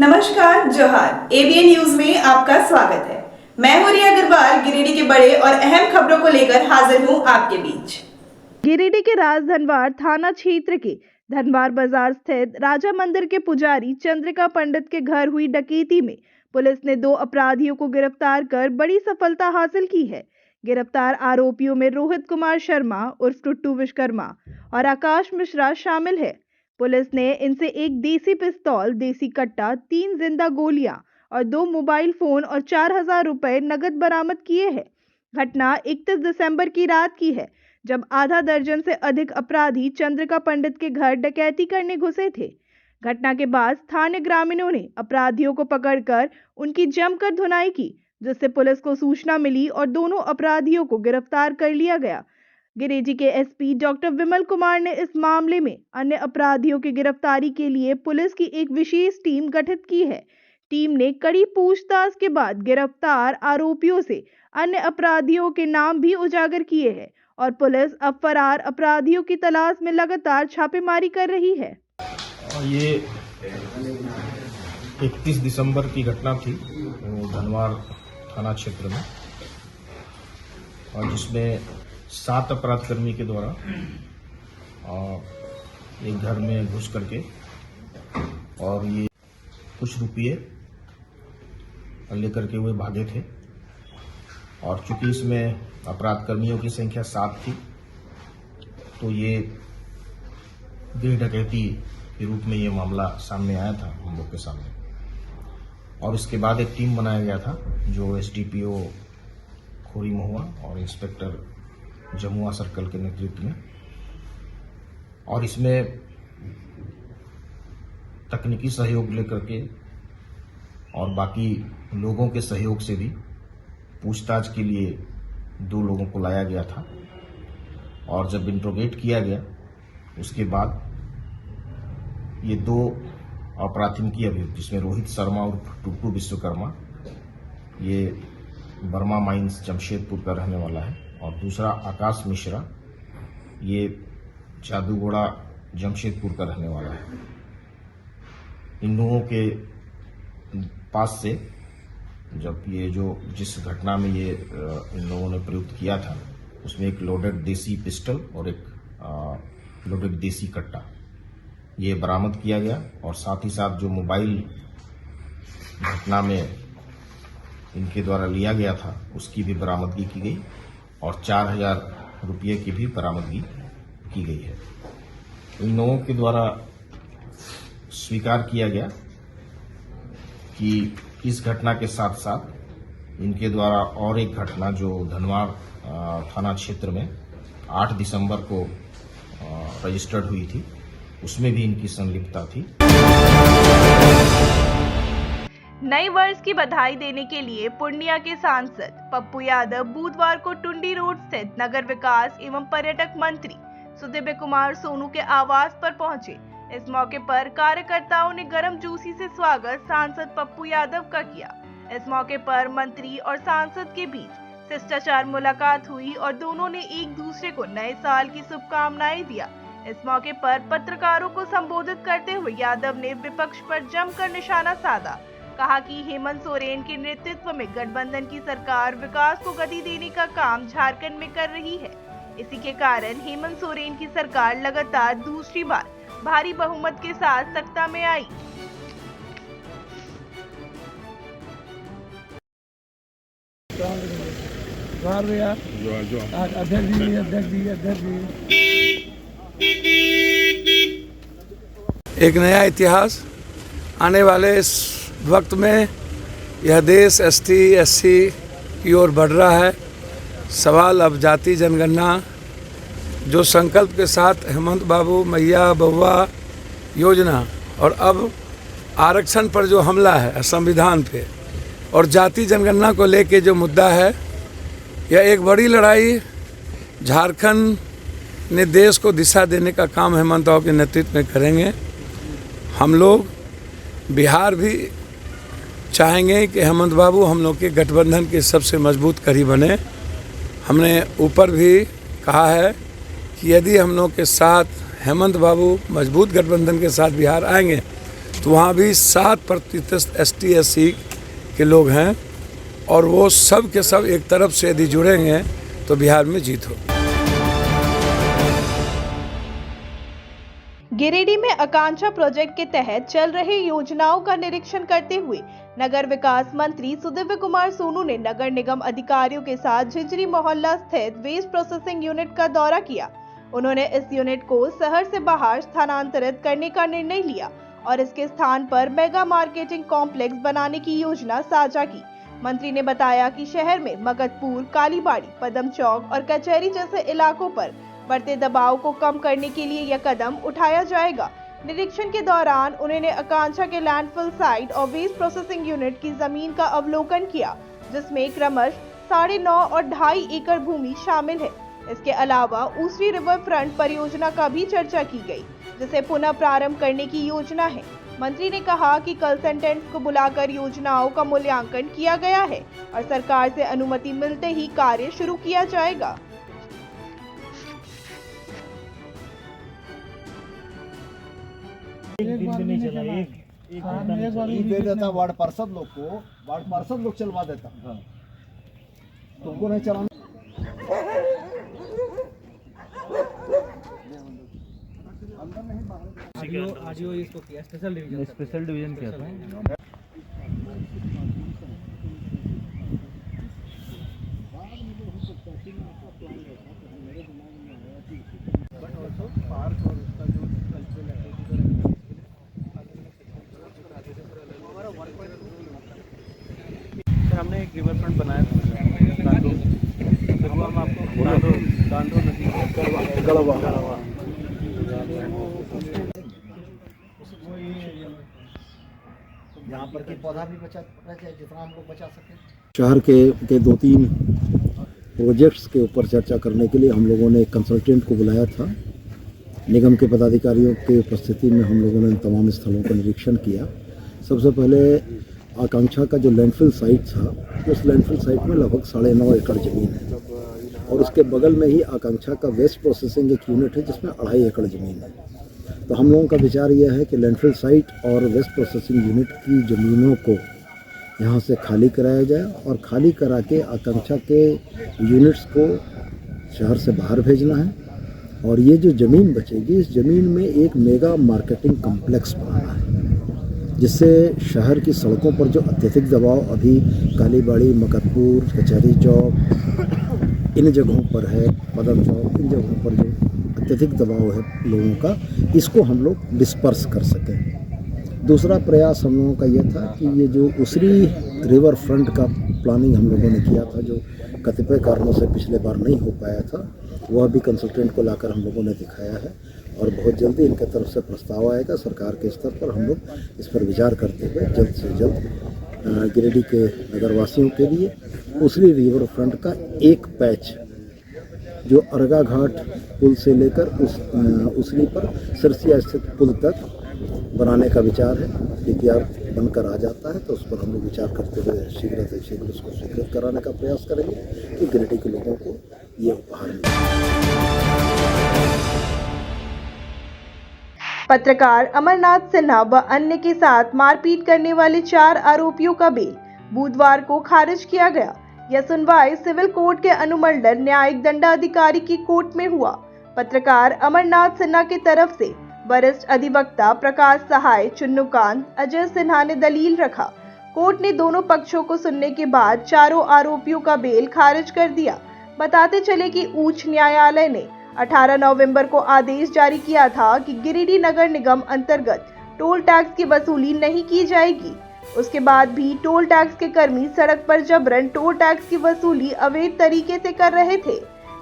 नमस्कार, जोहार। ABN news में आपका स्वागत है। मैं हूं रिया अग्रवाल। गिरिडीह के बड़े और अहम खबरों को लेकर हाजिर हूं आपके बीच। गिरिडीह के राजधनवार थाना क्षेत्र के धनवार बाजार स्थित राजा मंदिर के पुजारी चंद्रिका पंडित के घर हुई डकैती में पुलिस ने 2 अपराधियों को गिरफ्तार कर बड़ी सफलता हासिल की है। गिरफ्तार आरोपियों में रोहित कुमार शर्मा उर्फ टुट्टू विश्वकर्मा और आकाश मिश्रा शामिल है। पुलिस ने इनसे एक देसी पिस्तौल, देसी कट्टा, 3 जिंदा गोलियां और 2 मोबाइल फोन और 4,000 रुपए नगद बरामद किए हैं। घटना 31 दिसंबर की रात की है, जब आधा दर्जन से अधिक अपराधी चंद्रिका पंडित के घर डकैती करने घुसे थे। घटना के बाद स्थानीय ग्रामीणों ने अपराधियों को पकड़कर उनकी जमकर धुनाई की, जिससे पुलिस को सूचना मिली और दोनों अपराधियों को गिरफ्तार कर लिया गया। गिरिडीह के एसपी डॉक्टर विमल कुमार ने इस मामले में अन्य अपराधियों की गिरफ्तारी के लिए पुलिस की एक विशेष टीम गठित की है। टीम ने कड़ी पूछताछ के बाद गिरफ्तार आरोपियों से अन्य अपराधियों के नाम भी उजागर किए हैं और पुलिस अब फरार अपराधियों की तलाश में लगातार छापेमारी कर रही है। ये 31 दिसंबर की घटना थी धनवार थाना क्षेत्र में, और जिसमें 7 अपराधकर्मी के द्वारा एक घर में घुस करके और ये कुछ रुपये लेकर के वे भागे थे। और चूंकि इसमें अपराधकर्मियों की संख्या 7 थी, तो ये गृह डकैती के रूप में ये मामला सामने आया था हम लोग के सामने। और इसके बाद एक टीम बनाया गया था जो एसडीपीओ खोरी महुआ और इंस्पेक्टर जमुआ सर्कल के नेतृत्व में, और इसमें तकनीकी सहयोग लेकर के और बाकी लोगों के सहयोग से भी पूछताछ के लिए 2 लोगों को लाया गया था। और जब इंट्रोगेट किया गया उसके बाद ये 2 अपराधी अभियुक्त, जिसमें रोहित शर्मा और टुट्टू विश्वकर्मा, ये बर्मा माइंस जमशेदपुर का रहने वाला है, और दूसरा आकाश मिश्रा, ये जादूगोड़ा जमशेदपुर का रहने वाला है। इन लोगों के पास से जब ये जिस घटना में ये इन लोगों ने प्रयुक्त किया था, उसमें एक लोडेड देसी पिस्टल और एक लोडेड देसी कट्टा ये बरामद किया गया। और साथ ही साथ जो मोबाइल घटना में इनके द्वारा लिया गया था उसकी भी बरामदगी की गई, और 4,000 रुपये की भी बरामदगी की गई है। इन लोगों के द्वारा स्वीकार किया गया कि इस घटना के साथ साथ इनके द्वारा और एक घटना जो धनवार थाना क्षेत्र में 8 दिसंबर को रजिस्टर्ड हुई थी, उसमें भी इनकी संलिप्तता थी। नए वर्ष की बधाई देने के लिए पूर्णिया के सांसद पप्पू यादव बुधवार को टुंडी रोड स्थित नगर विकास एवं पर्यटक मंत्री सुदिव्य कुमार सोनू के आवास पर पहुंचे। इस मौके पर कार्यकर्ताओं ने गरम जूसी से स्वागत सांसद पप्पू यादव का किया। इस मौके पर मंत्री और सांसद के बीच शिष्टाचार मुलाकात हुई और दोनों ने एक दूसरे को नए साल की शुभकामनाएं दिया। इस मौके पर पत्रकारों को संबोधित करते हुए यादव ने विपक्ष पर जमकर निशाना साधा। कहा कि हेमंत सोरेन के नेतृत्व में गठबंधन की सरकार विकास को गति देने का काम झारखंड में कर रही है। इसी के कारण हेमंत सोरेन की सरकार लगातार दूसरी बार भारी बहुमत के साथ सत्ता में आई। एक नया इतिहास आने वाले इस वक्त में यह देश एसटी एससी की ओर बढ़ रहा है। सवाल अब जाति जनगणना जो संकल्प के साथ हेमंत बाबू मैया बउआ योजना और अब आरक्षण पर जो हमला है संविधान पे और जाति जनगणना को लेके जो मुद्दा है, यह एक बड़ी लड़ाई झारखंड ने देश को दिशा देने का काम हेमंत बाबू के नेतृत्व में करेंगे। हम लोग बिहार भी चाहेंगे कि हेमंत बाबू हम लोग के गठबंधन के सबसे मजबूत कड़ी बने। हमने ऊपर भी कहा है कि यदि हम लोग के साथ हेमंत बाबू मजबूत गठबंधन के साथ बिहार आएंगे तो वहाँ भी 7% ST/SC के लोग हैं और वो सब के सब एक तरफ से यदि जुड़ेंगे तो बिहार में जीत हो। गिरिडीह में आकांक्षा प्रोजेक्ट के तहत चल रहे योजनाओं का निरीक्षण करते हुए नगर विकास मंत्री सुदिव्य कुमार सोनू ने नगर निगम अधिकारियों के साथ झिंझरी मोहल्ला स्थित वेस्ट प्रोसेसिंग यूनिट का दौरा किया। उन्होंने इस यूनिट को शहर से बाहर स्थानांतरित करने का निर्णय लिया और इसके स्थान पर मेगा मार्केटिंग कॉम्प्लेक्स बनाने की योजना साझा की। मंत्री ने बताया कि शहर में मगधपुर, कालीबाड़ी, पदम चौक और कचहरी जैसे इलाकों पर बढ़ते दबाव को कम करने के लिए यह कदम उठाया जाएगा। निरीक्षण के दौरान उन्होंने आकांक्षा के लैंडफिल साइट और वेस्ट प्रोसेसिंग यूनिट की जमीन का अवलोकन किया, जिसमें क्रमशः 9.5 और 2.5 एकड़ भूमि शामिल है। इसके अलावा ऊसरी रिवर फ्रंट परियोजना का भी चर्चा की गई, जिसे पुनः प्रारंभ करने की योजना है। मंत्री ने कहा कि कंसल्टेंट्स को बुलाकर योजनाओं का मूल्यांकन किया गया है और सरकार से अनुमति मिलते ही कार्य शुरू किया जाएगा। दे देता वार्ड पार्षद लोग चलवा देता, तुमको नहीं चलाना। आरडीओ इसको किया, स्पेशल डिवीजन किया था। हमने एक रिवर फ्रंट बनाया था, हम आपको दांडो नदी गड़वा यहाँ पर की पौधा भी बचा जितना हम लोग बचा सके। शहर के 2-3 प्रोजेक्ट्स के ऊपर चर्चा करने के लिए हम लोगों ने एक कंसल्टेंट को बुलाया था। निगम के पदाधिकारियों की उपस्थिति में हम लोगों ने तमाम स्थलों का निरीक्षण किया। सबसे पहले आकांक्षा का जो लैंडफिल साइट था, उस लैंडफिल साइट में लगभग 9.5 एकड़ ज़मीन है और उसके बगल में ही आकांक्षा का वेस्ट प्रोसेसिंग एक यूनिट है जिसमें 2.5 एकड़ ज़मीन है। तो हम लोगों का विचार यह है कि लैंडफिल साइट और वेस्ट प्रोसेसिंग यूनिट की ज़मीनों को यहाँ से खाली कराया जाए और खाली करा के आकांक्षा के यूनिट्स को शहर से बाहर भेजना है और ये जो ज़मीन बचेगी, इस ज़मीन में एक मेगा मार्केटिंग कॉम्प्लेक्स बनाना है, जिससे शहर की सड़कों पर जो अत्यधिक दबाव अभी कालीबाड़ी, मगधपुर, कचहरी चौक इन जगहों पर है, पदम चौक, इन जगहों पर जो अत्यधिक दबाव है लोगों का, इसको हम लोग डिस्पर्स कर सकें। दूसरा प्रयास हम लोगों का यह था कि ये जो ऊसरी रिवर फ्रंट का प्लानिंग हम लोगों ने किया था, जो कतिपय कारणों से पिछले बार नहीं हो पाया था, वह भी कंसल्टेंट को लाकर हम लोगों ने दिखाया है और बहुत जल्दी इनके तरफ से प्रस्ताव आएगा। सरकार के स्तर पर हम लोग इस पर विचार करते हुए जल्द से जल्द गिरिडीह के नगरवासियों के लिए ऊसरी रिवर फ्रंट का एक पैच जो अरगा घाट पुल से लेकर ऊसरी पर सिरसिया स्थित पुल तक बनाने का विचार है। यदि बनकर आ जाता है तो उस पर हम लोग विचार करते हुए शीघ्र से शीघ्र उसको स्वीकृत कराने का प्रयास करेंगे कि गिरिडीह के लोगों को ये उपहार मिले। पत्रकार अमरनाथ सिन्हा व अन्य के साथ मारपीट करने वाले 4 आरोपियों का बेल बुधवार को खारिज किया गया। यह सुनवाई सिविल कोर्ट के अनुमंडल न्यायिक दंडाधिकारी की कोर्ट में हुआ। पत्रकार अमरनाथ सिन्हा की तरफ से वरिष्ठ अधिवक्ता प्रकाश सहाय, चुन्नूकांत, अजय सिन्हा ने दलील रखा। कोर्ट ने दोनों पक्षों को सुनने के बाद चारों आरोपियों का बेल खारिज कर दिया। बताते चले कि उच्च न्यायालय ने 18 नवंबर को आदेश जारी किया था कि गिरिडीह नगर निगम अंतर्गत टोल टैक्स की वसूली नहीं की जाएगी। उसके बाद भी टोल टैक्स के कर्मी सड़क पर जबरन टोल टैक्स की वसूली अवैध तरीके से कर रहे थे,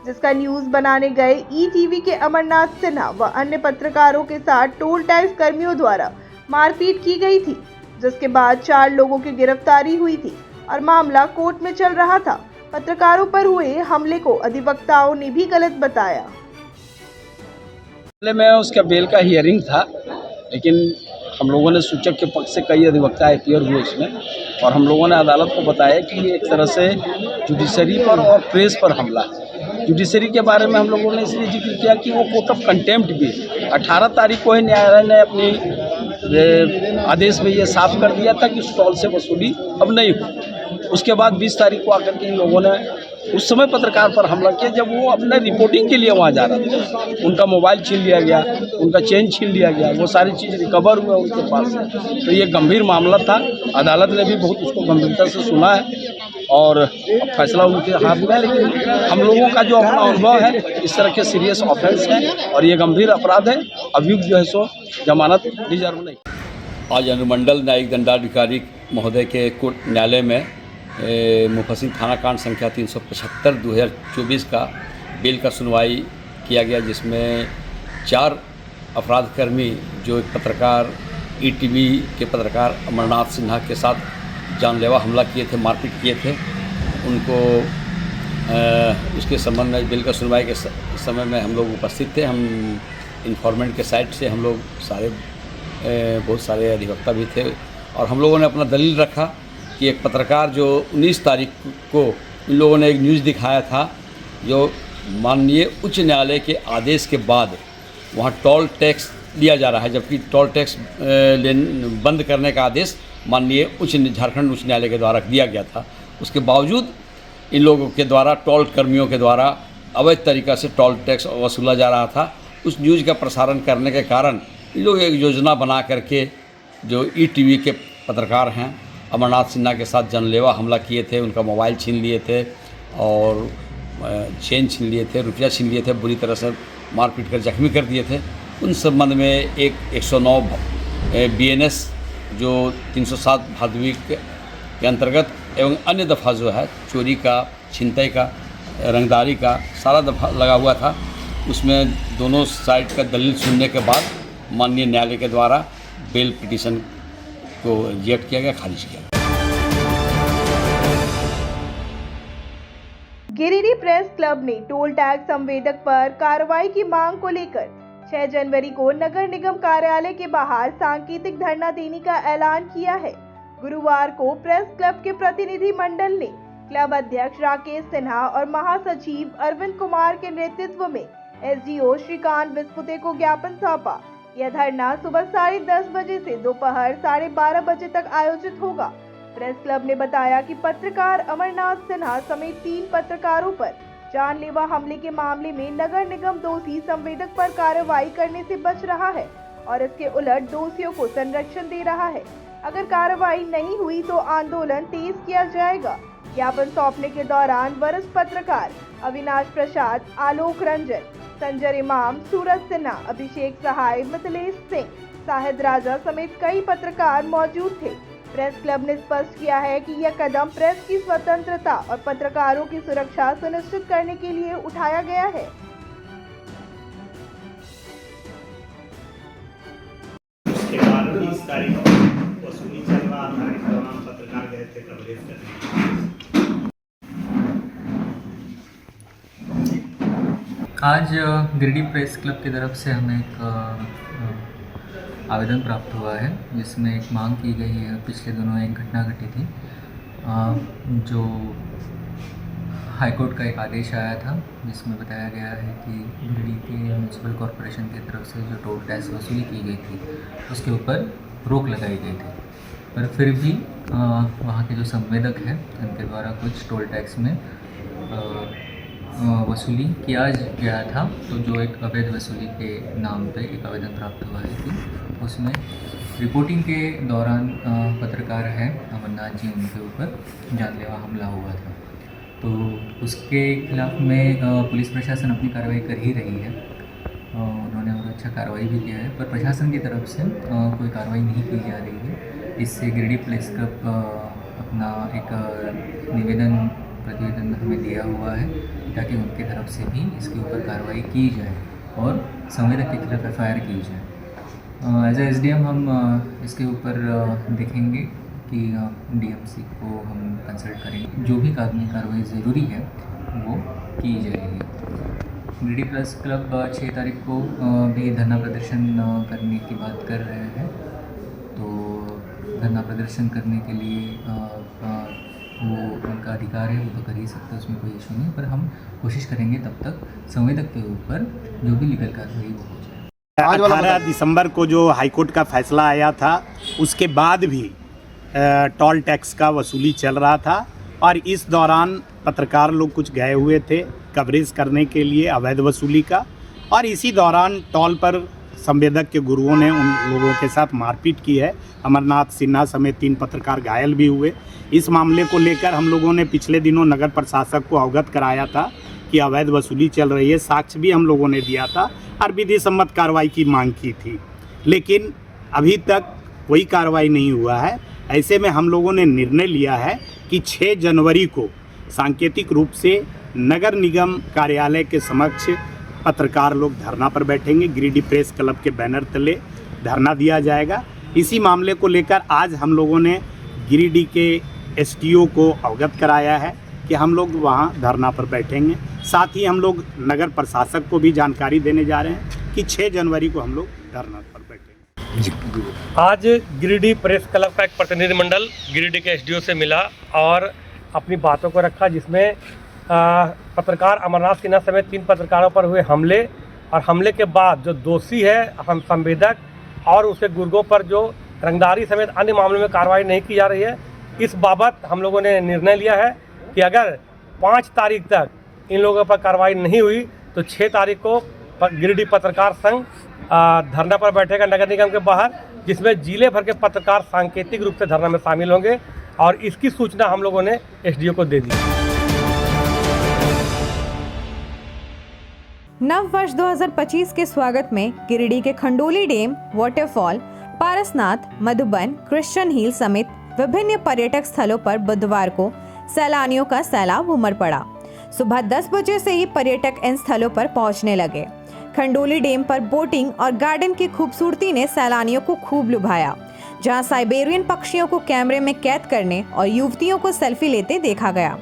जिसका न्यूज बनाने गए ईटीवी के अमरनाथ सिन्हा व अन्य पत्रकारों के साथ टोल टैक्स कर्मियों द्वारा मारपीट की गई थी, जिसके बाद 4 लोगों की गिरफ्तारी हुई थी और मामला कोर्ट में चल रहा था। पत्रकारों पर हुए हमले को अधिवक्ताओं ने भी गलत बताया। पहले में उसका बेल का हियरिंग था, लेकिन हम लोगों ने सूचक के पक्ष से कई अधिवक्ता अपीयर हुए उसमें और हम लोगों ने अदालत को बताया कि ये एक तरह से जुडिशरी पर और प्रेस पर हमला है। जुडिशरी के बारे में हम लोगों ने इसलिए जिक्र किया कि वो कोर्ट ऑफ कंटेम्प्ट भी 18 तारीख को ही न्यायालय ने अपनी आदेश में ये साफ कर दिया था कि स्टॉल से वसूली अब नहीं हो। उसके बाद 20 तारीख को आकर के इन लोगों ने उस समय पत्रकार पर हमला किया जब वो अपने रिपोर्टिंग के लिए वहाँ जा रहा था। उनका मोबाइल छीन लिया गया, उनका चेन छीन लिया गया, वो सारी चीज़ रिकवर हुआ उनके पास से। तो ये गंभीर मामला था। अदालत ने भी बहुत उसको गंभीरता से सुना है और अब फैसला उनके हाथ में है। लेकिन हम लोगों का जो अपना अनुभव है, इस तरह के सीरियस ऑफेंस है और ये गंभीर अपराध है। अभियुक्त जो है सो जमानत डिजर्व नहीं। आज अनुमंडल न्यायिक दंडाधिकारी महोदय के कोर्ट न्यायालय में मुफस्सिल थाना कांड संख्या 375/2024 का बेल का सुनवाई किया गया, जिसमें 4 अपराधकर्मी जो एक पत्रकार ईटीवी के पत्रकार अमरनाथ सिन्हा के साथ जानलेवा हमला किए थे, मारपीट किए थे, उनको उसके संबंध में बेल का सुनवाई के समय में हम लोग उपस्थित थे। हम इन्फॉर्मेंट के साइड से हम लोग बहुत सारे अधिवक्ता भी थे और हम लोगों ने अपना दलील रखा कि एक पत्रकार जो 19 तारीख को इन लोगों ने एक न्यूज़ दिखाया था जो माननीय उच्च न्यायालय के आदेश के बाद वहाँ टोल टैक्स लिया जा रहा है, जबकि टोल टैक्स बंद करने का आदेश माननीय झारखंड उच्च न्यायालय के द्वारा दिया गया था। उसके बावजूद इन लोगों के द्वारा टोल कर्मियों के द्वारा अवैध तरीक़ा से टोल टैक्स वसूला जा रहा था। उस न्यूज़ का प्रसारण करने के कारण इन लोग एक योजना बना करके जो ईटीवी के पत्रकार हैं अमरनाथ सिन्हा के साथ जानलेवा हमला किए थे, उनका मोबाइल छीन लिए थे और चेन छीन लिए थे, रुपया छीन लिए थे, बुरी तरह से मारपीट कर जख्मी कर दिए थे। उन संबंध में एक 109 BNS जो 307 भादवी के अंतर्गत एवं अन्य दफ़ा जो है चोरी का, छिनतई का, रंगदारी का सारा दफ़ा लगा हुआ था। उसमें दोनों साइड का दलील सुनने के बाद माननीय न्यायालय के द्वारा बेल पिटीशन को रिजेक्ट किया गया, खारिज किया गया। गिरिडीह प्रेस क्लब ने टोल टैक्स संवेदक पर कार्रवाई की मांग को लेकर 6 जनवरी को नगर निगम कार्यालय के बाहर सांकेतिक धरना देने का ऐलान किया है। गुरुवार को प्रेस क्लब के प्रतिनिधि मंडल ने क्लब अध्यक्ष राकेश सिन्हा और महासचिव अरविंद कुमार के नेतृत्व में SDO श्रीकांत बिस्पुते को ज्ञापन सौंपा। यह धरना सुबह 10:30 बजे से दोपहर 12:30 बजे तक आयोजित होगा। प्रेस क्लब ने बताया कि पत्रकार अमरनाथ सिन्हा समेत 3 पत्रकारों पर जानलेवा हमले के मामले में नगर निगम दोषी संवेदक पर कार्रवाई करने से बच रहा है और इसके उलट दोषियों को संरक्षण दे रहा है। अगर कार्रवाई नहीं हुई तो आंदोलन तेज किया जाएगा। ज्ञापन सौंपने के दौरान वरिष्ठ पत्रकार अविनाश प्रसाद, आलोक रंजन, संजय इमाम, सूरज सिन्हा, अभिषेक सहाय, मिथिलेश सिंह, शाहिद राजा समेत कई पत्रकार मौजूद थे। प्रेस क्लब ने स्पष्ट किया है कि यह कदम प्रेस की स्वतंत्रता और पत्रकारों की सुरक्षा सुनिश्चित करने के लिए उठाया गया है। उसके बाद 20 तारीख को वसूली चल रहा था, इस दौरान पत्रकार गए थे कवरेज करने। आज गिरिडीह प्रेस क्लब की तरफ से हमें एक आवेदन प्राप्त हुआ है जिसमें एक मांग की गई है। पिछले दिनों एक घटना घटी थी जो हाईकोर्ट का एक आदेश आया था जिसमें बताया गया है कि गिरिडीह के म्यूनसिपल कॉरपोरेशन की तरफ से जो टोल टैक्स वसूली की गई थी उसके ऊपर रोक लगाई गई थी, पर फिर भी वहाँ के जो संवेदक हैं उनके द्वारा कुछ टोल टैक्स में वसूली किया गया था। तो जो एक अवैध वसूली के नाम पे एक आवेदन प्राप्त हुआ है कि उसमें रिपोर्टिंग के दौरान पत्रकार हैं अमरनाथ जी, उनके ऊपर जानलेवा हमला हुआ था। तो उसके खिलाफ में पुलिस प्रशासन अपनी कार्रवाई कर ही रही है। उन्होंने और अच्छा कार्रवाई भी किया है, पर प्रशासन की तरफ से कोई कार्रवाई नहीं की जा रही है। इससे गिरिडीह प्रेस क्लब अपना एक प्रतिवेदन हमें दिया हुआ है ताकि उनके तरफ से भी इसके ऊपर कार्रवाई की जाए और संवेदक के खिलाफ FIR की जाए। एज ए SDM हम इसके ऊपर देखेंगे कि DMC को हम कंसल्ट करेंगे, जो भी कानूनी कार्रवाई ज़रूरी है वो की जाएगी। गिरिडीह प्रेस क्लब 6 तारीख को भी धरना प्रदर्शन करने की बात कर रहे हैं। तो धरना प्रदर्शन करने के लिए वो उनका अधिकार है, वो तो कर ही सकते हैं, उसमें कोई इशू नहीं, पर हम कोशिश करेंगे तब तक संवेदक के ऊपर जो भी लीगल कार्रवाई वो हो जाए। 18 दिसंबर को जो हाईकोर्ट का फैसला आया था उसके बाद भी टोल टैक्स का वसूली चल रहा था और इस दौरान पत्रकार लोग कुछ गए हुए थे कवरेज करने के लिए अवैध वसूली का, और इसी दौरान टोल पर संवेदक के गुरुओं ने उन लोगों के साथ मारपीट की है। अमरनाथ सिन्हा समेत 3 पत्रकार घायल भी हुए। इस मामले को लेकर हम लोगों ने पिछले दिनों नगर प्रशासक को अवगत कराया था कि अवैध वसूली चल रही है, साक्ष्य भी हम लोगों ने दिया था और विधि सम्मत कार्रवाई की मांग की थी, लेकिन अभी तक कोई कार्रवाई नहीं हुआ है। ऐसे में हम लोगों ने निर्णय लिया है कि 6 जनवरी को सांकेतिक रूप से नगर निगम कार्यालय के समक्ष पत्रकार लोग धरना पर बैठेंगे। गिरिडीह प्रेस क्लब के बैनर तले धरना दिया जाएगा। इसी मामले को लेकर आज हम लोगों ने गिरिडीह के एसडीओ को अवगत कराया है कि हम लोग वहां धरना पर बैठेंगे। साथ ही हम लोग नगर प्रशासक को भी जानकारी देने जा रहे हैं कि 6 जनवरी को हम लोग धरना पर बैठेंगे। आज गिरिडीह प्रेस क्लब का एक प्रतिनिधिमंडल गिरिडीह के एसडीओ से मिला और अपनी बातों को रखा, जिसमें पत्रकार अमरनाथ सिन्हा समेत 3 पत्रकारों पर हुए हमले और हमले के बाद जो दोषी है हम संवेदक और उसके गुर्गों पर जो रंगदारी समेत अन्य मामलों में कार्रवाई नहीं की जा रही है, इस बाबत हम लोगों ने निर्णय लिया है कि अगर 5 तारीख तक इन लोगों पर कार्रवाई नहीं हुई तो 6 तारीख को गिरिडीह पत्रकार संघ धरना पर बैठेगा नगर निगम के बाहर, जिसमें जिले भर के पत्रकार सांकेतिक रूप से धरना में शामिल होंगे और इसकी सूचना हम लोगों ने एसडीओ को दे दी। नव वर्ष 2025 के स्वागत में गिरिडीह के Khandoli dam, waterfall, Parasnath, Madhuban, Christian hill समेत विभिन्न पर्यटक स्थलों पर बुधवार को सैलानियों का सैलाब उमड़ पड़ा। सुबह 10 बजे से ही पर्यटक इन स्थलों पर पहुंचने लगे। खंडोली डैम पर बोटिंग और गार्डन की खूबसूरती ने सैलानियों को खूब लुभाया, जहां साइबेरियन पक्षियों को कैमरे में कैद करने और युवतियों को सेल्फी लेते देखा गया।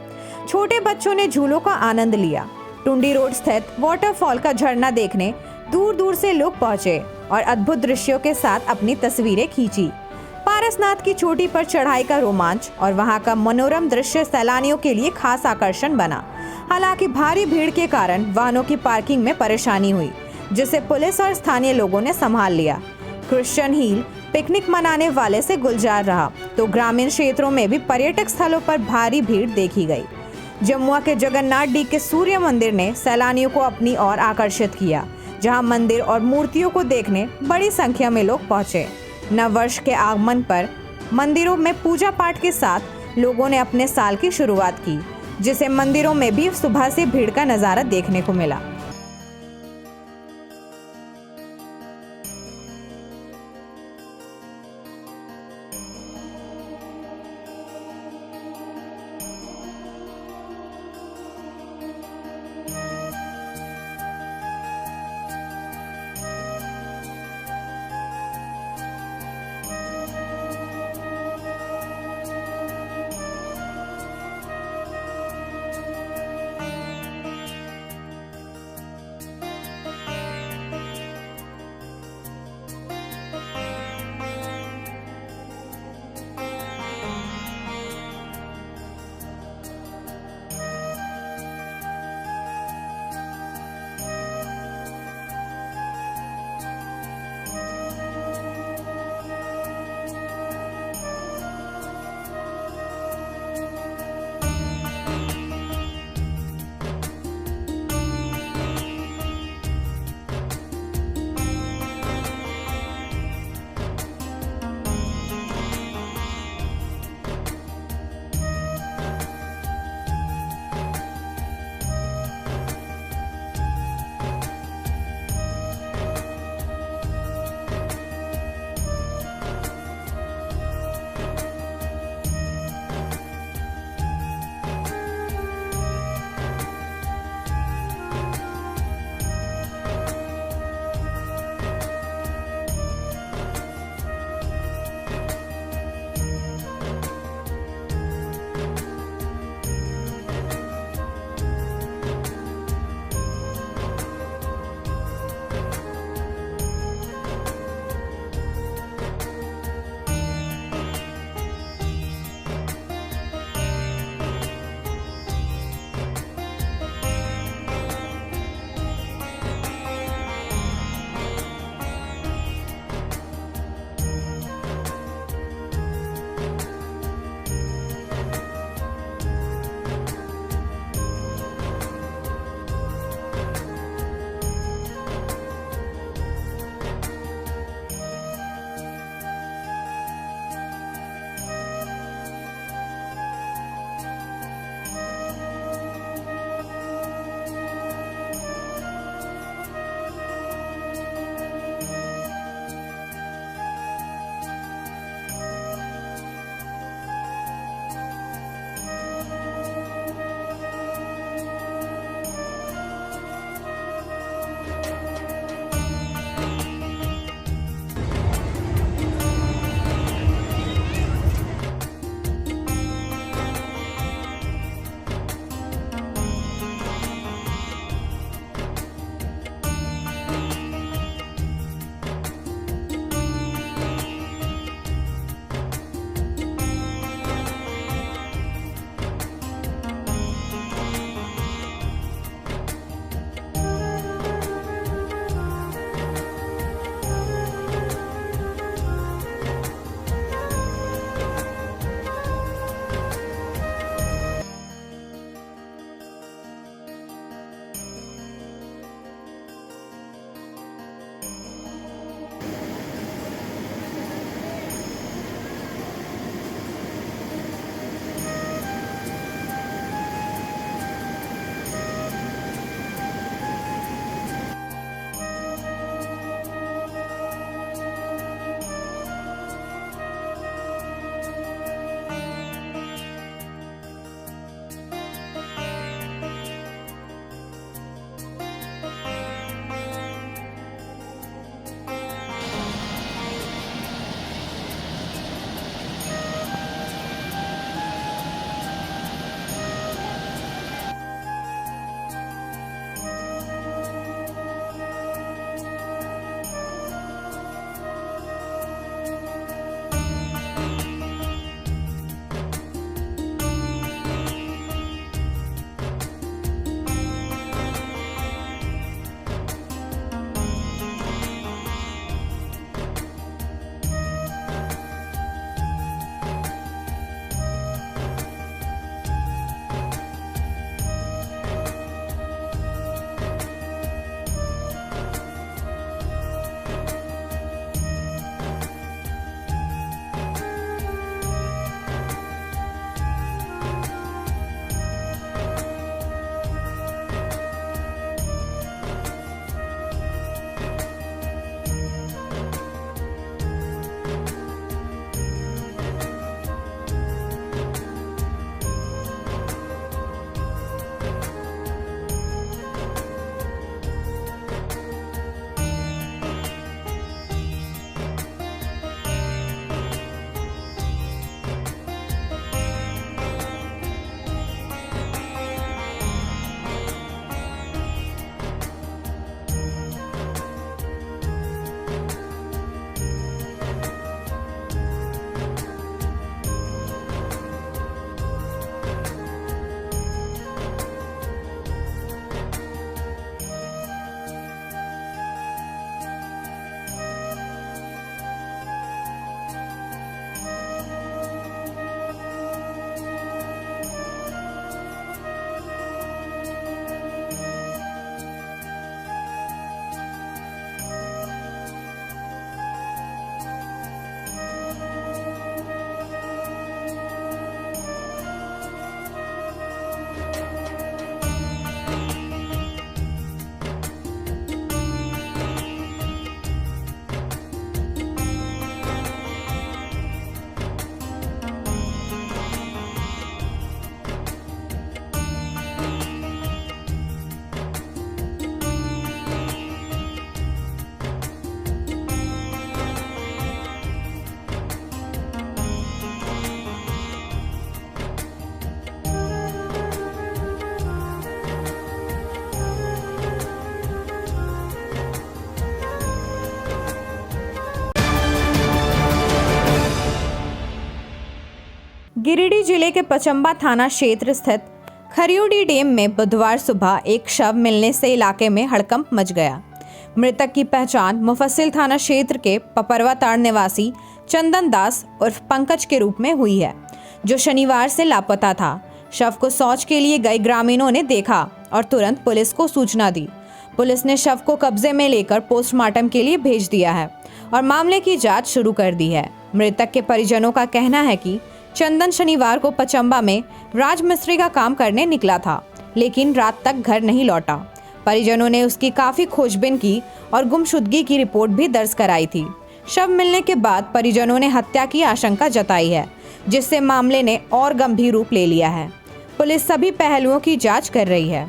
छोटे बच्चों ने झूलों का आनंद लिया। टुंडी रोड स्थित वाटरफॉल का झरना देखने दूर दूर से लोग पहुंचे और अद्भुत दृश्यों के साथ अपनी तस्वीरें खींची। पारसनाथ की चोटी पर चढ़ाई का रोमांच और वहां का मनोरम दृश्य सैलानियों के लिए खास आकर्षण बना। हालांकि भारी भीड़ के कारण वाहनों की पार्किंग में परेशानी हुई, जिसे पुलिस और स्थानीय लोगों ने संभाल लिया। क्रिश्चियन हिल पिकनिक मनाने वाले से गुलजार रहा, तो ग्रामीण क्षेत्रों में भी पर्यटक स्थलों पर भारी भीड़ देखी गई। जमुआ के जगन्नाथ डी के सूर्य मंदिर ने सैलानियों को अपनी ओर आकर्षित किया, जहां मंदिर और मूर्तियों को देखने बड़ी संख्या में लोग पहुंचे। नव वर्ष के आगमन पर मंदिरों में पूजा पाठ के साथ लोगों ने अपने साल की शुरुआत की, जिसे मंदिरों में भी सुबह से भीड़ का नजारा देखने को मिला। गिरिडीह जिले के पचम्बा थाना क्षेत्र स्थित खरियोडी डैम में बुधवार सुबह एक शव मिलने से इलाके में हड़कंप मच गया। मृतक की पहचान मुफस्सिल थाना क्षेत्र के पपरवा ताड़ निवासी चंदन दास उर्फ पंकज के रूप में हुई है, जो शनिवार से लापता था। शव को शौच के लिए गए ग्रामीणों ने देखा और तुरंत पुलिस को सूचना दी। पुलिस ने शव को कब्जे में लेकर पोस्टमार्टम के लिए भेज दिया है और मामले की जांच शुरू कर दी है। मृतक के परिजनों का कहना है कि चंदन शनिवार को पचम्बा में राजमिस्त्री का काम करने निकला था, लेकिन रात तक घर नहीं लौटा। परिजनों ने उसकी काफी खोजबीन की और गुमशुदगी की रिपोर्ट भी दर्ज कराई थी। शव मिलने के बाद परिजनों ने हत्या की आशंका जताई है, जिससे मामले ने और गंभीर रूप ले लिया है। पुलिस सभी पहलुओं की जांच कर रही है।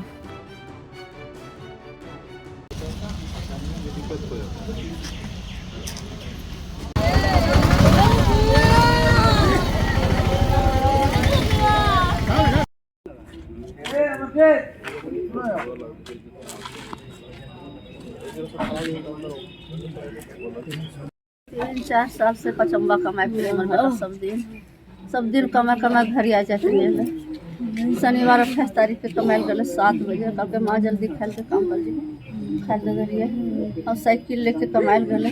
तीन चार साल से पचम्बा कमाए फिरे हमर बेटा सब दिन कमा घर आ जाते हैं। शनिवार 28 तारीख के कमाए गए 7 बजे, कल के माँ जल्दी खाल के काम कर दी खाल गए और साइकिल लेके कमाए गए।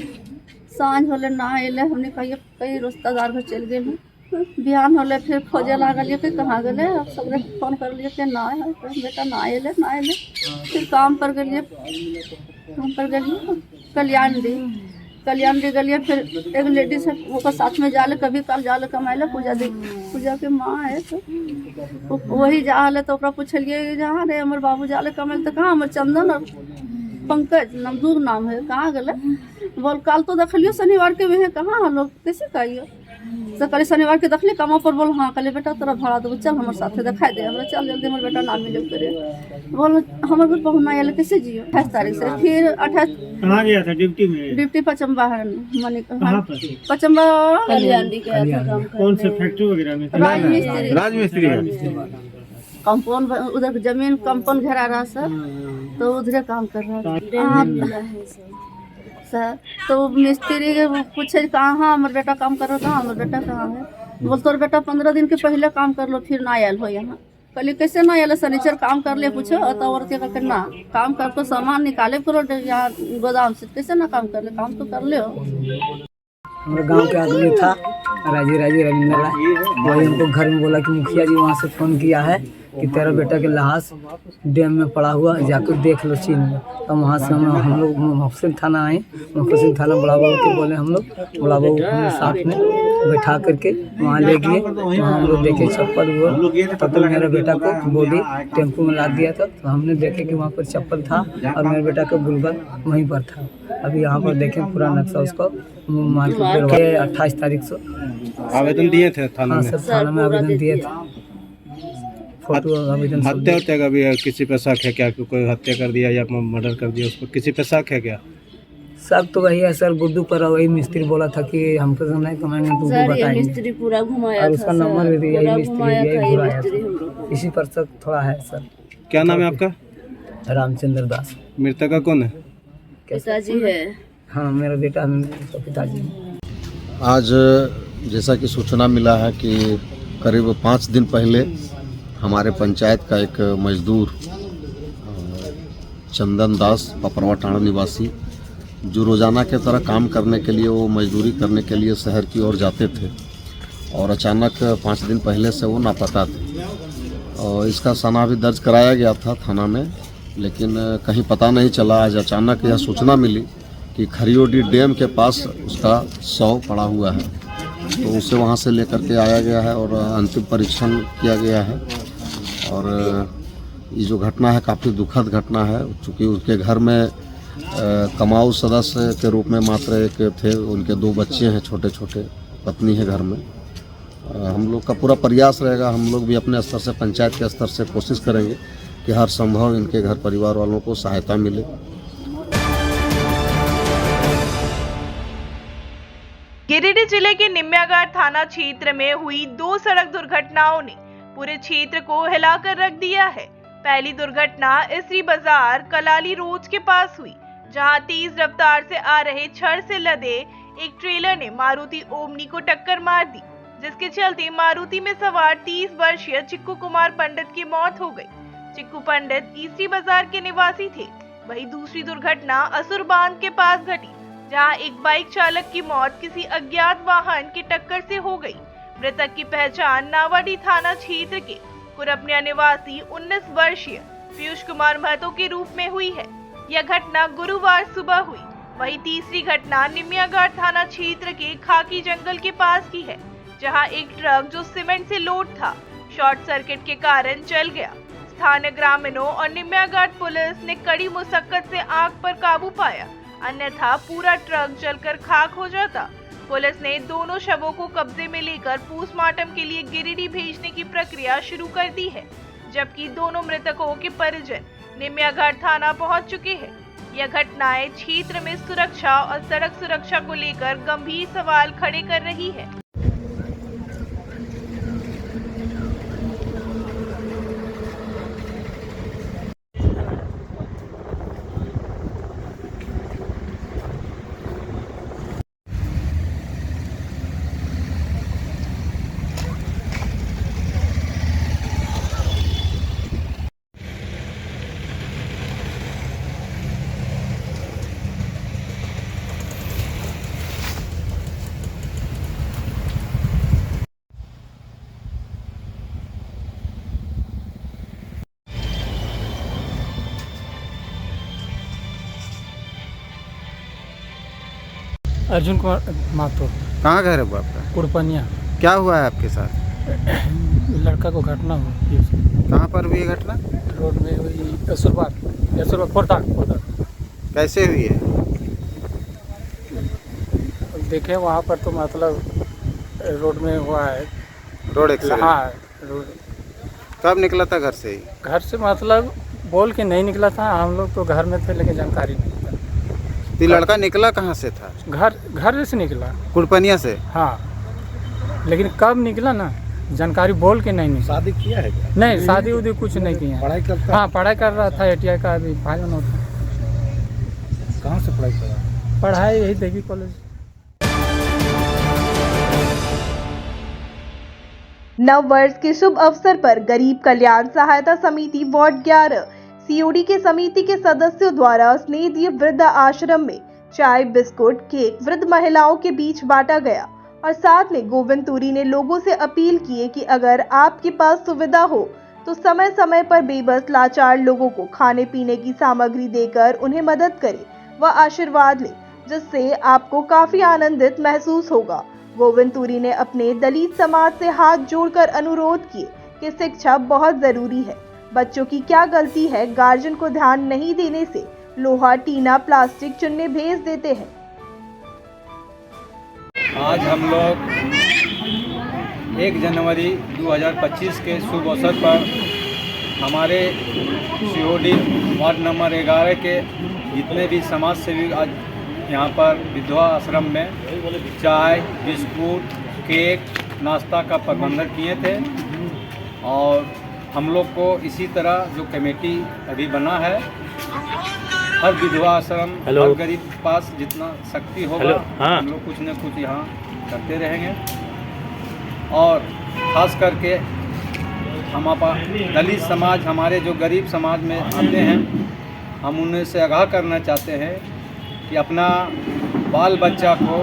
सांझ होले ना अले, हमने कहिए कई रिश्तेदार घर चल गए। बिहान होले फिर खोजे लागल कि कहाँ गए। अब सब फोन कर लिए कि ना है बेटा, ना अले। फिर काम पर गए कल्याण दी गलिए। फिर एक लेडीज है वो साथ में जाले, कभी कल जाले कमाए पूजा के माँ है तो वही जाले। तो पूछलिए जहाँ रे हमारे बाबू जाले कमाए तो कहाँ हमारे चंदन और पंकज नमदूर नाम है, कहाँ गले। बोल कल तो देखलियो शनिवार के भी है, कहाँ हम लोग कैसे कहिए। तो कल शनिवार के देखली कमा पर। बोल हाँ कल बेटा तोरा भाड़ा देव, चल हमारे साथे दिखाई दे। हमारे चल जल्दी हमारे बेटा ना मिले करे। बोल हमारे घर पहुँचना आए कैसे जियो। 28 तारीख से फिर 28 कहाँ गया था ड्यूटी में? ड्यूटी पचम्बा है पचम्बा कौन से फैक्ट्री वगैरह में? राजमिस्त्री कंपाउंड उधर जमीन कंपाउंड घेरा रहा सर, तो उधर काम कर रहा सर। तो मिस्त्री पूछे कहाँ हमारे बेटा काम कर रहा, कहाँ हमारे बेटा कहाँ है। बोल तोर बेटा 15 दिन के पहले काम कर लो, फिर ना आयल हो यहाँ। कल कैसे ना आयल, शनिचर काम कर ले पूछो तो औरत करके ना काम कर तो सामान निकाले करो यहाँ गोदाम से, कैसे ना काम कर ले, काम तो कर ले। हमारे गांव के आदमी था राजी रविंद्र राय, वही हमको घर में बोला कि मुखिया जी वहाँ से फ़ोन किया है कि तेरा बेटा के लाश डैम में पड़ा हुआ, जाकर देख लो चीन में। तो वहाँ से हम लोग मुफस्सिल थाना आए। मुफस्सिल थाना बड़ा बाबू के बोले हम लोग, बड़ा बाबू हमें साथ में बैठा करके वहाँ ले गए। वहाँ हम लोग देखे चप्पल हुआ, तब तक मेरे बेटा को बॉडी टेम्पो में लाद दिया था। तो हमने देखे कि वहाँ पर चप्पल था और मेरे बेटा का गुलगल वहीं पर था। अभी यहाँ पर देखें पूरा नक्शा उसको मार्केट 28 तारीख से आवेदन दिए थे थाना में? थाना में आवेदन दिए थे। हत्या का भी किसी पे शक है क्या कि कोई हत्या कर दिया या मर्डर कर दिया, उसको किसी पे शक है क्या? शक तो वही है सर, गुड्डू पर वही मिस्त्री बोला था कि हमको तो नहीं कमाएंगे तुमको बताएंगे। मिस्त्री पूरा घुमाया और उसका नंबर भी दिया, यही मिस्त्री यही घुराया था। इसी पर शक थोड़ा है सर। क्या नाम है आपका? रामचंद्र दास। मृतक का कौन है? पिताजी है। हाँ मेरा बेटा पिताजी। आज जैसा कि सूचना मिला है कि करीब 5 दिन पहले हमारे पंचायत का एक मजदूर चंदन दास पपरवा टाड़ा निवासी, जो रोज़ाना के तरह काम करने के लिए, वो मजदूरी करने के लिए शहर की ओर जाते थे और अचानक 5 दिन पहले से वो लापता थे। और इसका सना भी दर्ज कराया गया था थाना में, लेकिन कहीं पता नहीं चला। आज अचानक यह सूचना मिली कि खरियोडी डैम के पास उसका शव पड़ा हुआ है, तो उसे वहाँ से लेकर के आया गया है और अंतिम परीक्षण किया गया है। और ये जो घटना है काफ़ी दुखद घटना है, चूँकि उसके घर में कमाऊ सदस्य के रूप में मात्र एक थे, उनके 2 बच्चे हैं छोटे छोटे, पत्नी है घर में। हम लोग का पूरा प्रयास रहेगा, हम लोग भी अपने स्तर से, पंचायत के स्तर से कोशिश करेंगे कि हर संभव इनके घर परिवार वालों को सहायता मिले। गिरिडीह जिले के निम्यागार थाना क्षेत्र में हुई 2 सड़क दुर्घटनाओं ने पूरे क्षेत्र को हिलाकर रख दिया है। पहली दुर्घटना इसरी बाजार कलाली रोड के पास हुई, जहां तेज रफ्तार से आ रहे छड़ से लदे एक ट्रेलर ने मारुति ओमनी को टक्कर मार दी, जिसके चलते मारुति में सवार 30 वर्षीय चिक्कू कुमार पंडित की मौत हो गई। चिक्कू पंडित तीसरी बाजार के निवासी थे। वहीं दूसरी दुर्घटना असुर बांध के पास घटी, जहां एक बाइक चालक की मौत किसी अज्ञात वाहन की टक्कर से हो गई। मृतक की पहचान नावाडी थाना क्षेत्र के कुरपनिया निवासी 19 वर्षीय पीयूष कुमार महतो के रूप में हुई है। यह घटना गुरुवार सुबह हुई। वहीं तीसरी घटना निमियागढ़ थाना क्षेत्र के खाकी जंगल के पास की है, जहां एक ट्रक जो सीमेंट से लोड था, शॉर्ट सर्किट के कारण जल गया। स्थानीय ग्रामीणों और निमियागढ़ पुलिस ने कड़ी मुशक्कत से आग पर काबू पाया, अन्यथा पूरा ट्रक जलकर खाक हो जाता। पुलिस ने दोनों शवों को कब्जे में लेकर पोस्टमार्टम के लिए गिरिडीह भेजने की प्रक्रिया शुरू कर दी है, जबकि दोनों मृतकों के परिजन निमियागढ़ थाना पहुंच चुके हैं। यह घटनाएं क्षेत्र में सुरक्षा और सड़क सुरक्षा को लेकर गंभीर सवाल खड़े कर रही है। अर्जुन कुमार महतो। कहाँ घर है वो आपका? कुरपनिया। क्या हुआ है आपके साथ? लड़का को घटना हुई। कहाँ पर हुई है घटना? रोड में हुई, असुरबाग खोरदा। कैसे हुई है? देखे वहाँ पर तो मतलब रोड में हुआ है। Road accident? हाँ, रोड। कब निकला था घर से ही? घर से मतलब बोल के नहीं निकला था, हम लोग तो घर में थे, लेकिन जानकारी नहीं था। तो लड़का निकला कहाँ से था? घर से निकला। कुरपनिया से? हाँ, लेकिन कब निकला ना जानकारी बोल के नहीं निकला। शादी किया है क्या? नहीं, शादी उदी कुछ नहीं किया। पढ़ाई करता? हाँ, पढ़ाई कर रहा था, ITI का अभी फाइनल होता। कहाँ से पढ़ाई कर रहा? पढ़ाई यही देवी कॉलेज। नव वर्ष के शुभ अवसर पर गरीब कल्याण सहायता समिति वार्ड 11 COD के समिति के सदस्यों द्वारा स्नेहदीय वृद्ध आश्रम में चाय, बिस्कुट, केक वृद्ध महिलाओं के बीच बांटा गया और साथ में गोविंद तुरी ने लोगों से अपील की है कि अगर आपके पास सुविधा हो तो समय समय पर बेबस लाचार लोगों को खाने पीने की सामग्री देकर उन्हें मदद करें व आशीर्वाद लें, जिससे आपको काफी आनंदित महसूस होगा। गोविंद तुरी ने अपने दलित समाज से हाथ जोड़कर अनुरोध किए कि शिक्षा बहुत जरूरी है। बच्चों की क्या गलती है, गार्जियन को ध्यान नहीं देने से लोहा, टीना, प्लास्टिक चुन्ने भेज देते हैं। आज हम लोग 1 जनवरी 2025 के शुभ अवसर पर हमारे COD वार्ड नंबर 11 के जितने भी समाज सेवी आज यहाँ पर विधवा आश्रम में चाय, बिस्कुट, केक, नाश्ता का प्रबंधन किए थे। और हम लोग को इसी तरह जो कमेटी अभी बना है, हर विधवा आश्रम, हर गरीब के पास जितना शक्ति होगा हम लोग कुछ न कुछ यहाँ करते रहेंगे। और ख़ास करके हम दलित समाज, हमारे जो गरीब समाज में आते हैं, हम उन्हें से आगाह करना चाहते हैं कि अपना बाल बच्चा को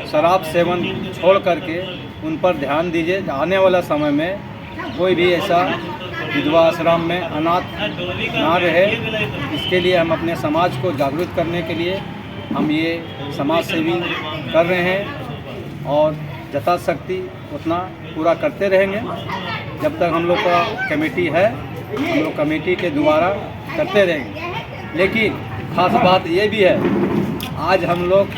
शराब सेवन छोड़ करके उन पर ध्यान दीजिए। आने वाला समय में कोई भी ऐसा विधवा आश्रम में अनाथ ना रहे, इसके लिए हम अपने समाज को जागरूक करने के लिए हम ये समाज सेवी कर रहे हैं और यथाशक्ति उतना पूरा करते रहेंगे। जब तक हम लोग का कमेटी है, हम लोग कमेटी के द्वारा करते रहेंगे। लेकिन खास बात ये भी है, आज हम लोग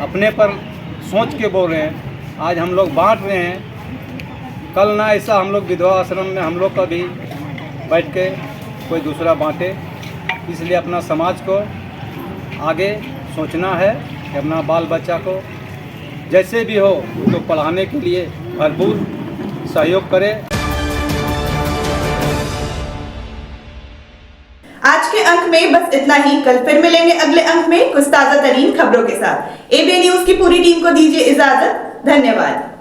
अपने पर सोच के बोल रहे हैं, आज हम लोग बांट रहे हैं। कल ना ऐसा हम लोग विधवा आश्रम में हम लोग का भी बैठ के कोई दूसरा बांटे। इसलिए अपना समाज को आगे सोचना है कि अपना बाल बच्चा को जैसे भी हो तो पढ़ाने के लिए भरपूर सहयोग करें। आज के अंक में बस इतना ही। कल फिर मिलेंगे अगले अंक में कुछ ताजा तरीन खबरों के साथ। ABN न्यूज की पूरी टीम को दीजिए इजाजत। धन्यवाद।